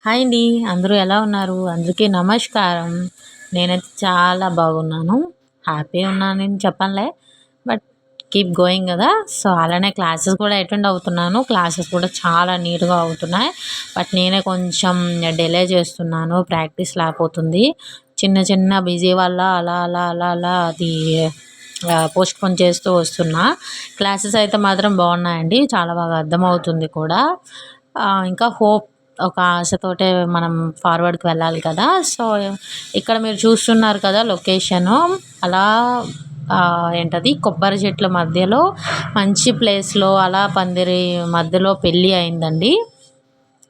Hi అండి. అందరూ ఎలా ఉన్నారు? అందరికీ నమస్కారం. నేనైతే చాలా బాగున్నాను. హ్యాపీ ఉన్నానని చెప్పనులే. బట్ కీప్ గోయింగ్ గదా! సో, అలానే క్లాసెస్ కూడా అటెండ్ అవుతున్నాను. క్లాసెస్ కూడా చాలా నీట్‌గా అవుతున్నాయి. బట్ నేనే కొంచెం డిలే చేస్తున్నాను. ప్రాక్టీస్ లేకపోతుంది. చిన్న చిన్న బిజీ వల్ల అలా అది పోస్ట్‌పోన్ చేస్తూ వస్తున్నా. క్లాసెస్ అయితే మాత్రం బాగున్నాయండి. చాలా బాగా అర్థమవుతుంది కూడా. ఇంకా హోప్ ఒక ఆశతోటే మనం ఫార్వర్డ్‌కి వెళ్ళాలి కదా! సో, ఇక్కడ మీరు చూస్తున్నారు కదా లొకేషను. అలా ఏంటది కొబ్బరి చెట్ల మధ్యలో మంచి ప్లేస్‌లో అలా పందిరి మధ్యలో పెళ్లి అయిందండి.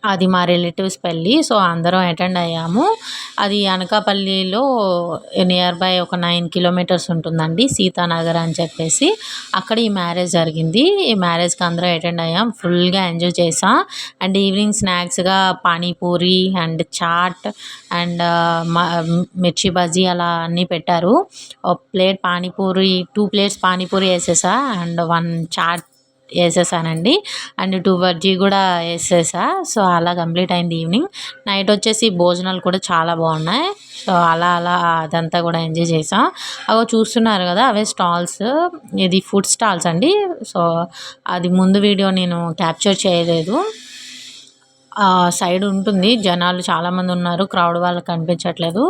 అది మా రిలేటివ్స్ పెళ్ళి. సో, అందరం అటెండ్ అయ్యాము. అది అనకాపల్లిలో నియర్ బై ఒక 9 కిలోమీటర్స్ ఉంటుందండి. సీతానగర్ అని చెప్పేసి. అక్కడ ఈ మ్యారేజ్ జరిగింది. ఈ మ్యారేజ్‌కి అందరం అటెండ్ అయ్యాం. ఫుల్‌గా ఎంజాయ్ చేశాం. అండ్ ఈవినింగ్ స్నాక్స్‌గా పానీపూరి అండ్ చాట్ అండ్ మిర్చి బజ్జీ అలా అన్నీ పెట్టారు. ఒక ప్లేట్ పానీపూరి 2 ప్లేట్స్ పానీపూరి ఏసేసా. అండ్ 1 చాట్ ఏసేసానండి. అండ్ 2 బజ్జీ గూడా ఏసేసా. సో, అలా కంప్లీట్ అయింది ఈవినింగ్. నైట్ వచ్చేసి భోజనాలు కూడా చాలా బాగున్నాయి. సో, అలా అదంతా కూడా ఎంజాయ్ చేసాం. అగో చూస్తున్నారు కదా! అవే స్టాల్స్. ఇది ఫుడ్ స్టాల్స్ అండి. సో, అది ముందు వీడియో నేను క్యాప్చర్ చేయలేదు. సైడ్ ఉంటుంది. జనాలు చాలామంది ఉన్నారు. క్రౌడ్ వాళ్ళకి కనిపించట్లేదు.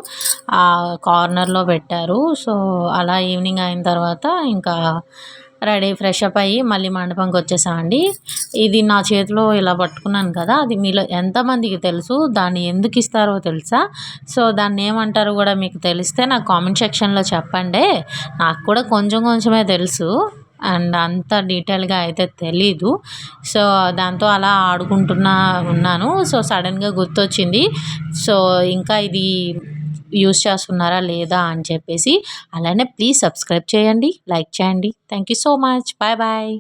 కార్నర్‌లో పెట్టారు. సో, అలా ఈవినింగ్ అయిన తర్వాత ఇంకా రెడీ ఫ్రెషప్ అయ్యి మళ్ళీ మండపంకి వచ్చేసామండి. ఇది నా చేతిలో ఇలా పట్టుకున్నాను కదా! అది మీలో ఎంతమందికి తెలుసు? దాన్ని ఎందుకు ఇస్తారో తెలుసా? సో, దాన్ని ఏమంటారో కూడా మీకు తెలిస్తే నాకు కామెంట్ సెక్షన్‌లో చెప్పండి. నాకు కూడా కొంచెం కొంచెమే తెలుసు. అండ్ అంత డీటెయిల్‌గా అయితే తెలీదు. సో, దాంతో అలా ఆడుకుంటున్నా ఉన్నాను. సో, సడన్‌గా గుర్తొచ్చింది. సో, ఇంకా ఇది యూజ్ చేస్తున్నారా లేదా అని చెప్పేసి. అలానే ప్లీజ్ సబ్స్క్రైబ్ చేయండి, లైక్ చేయండి. Thank you so much. Bye bye.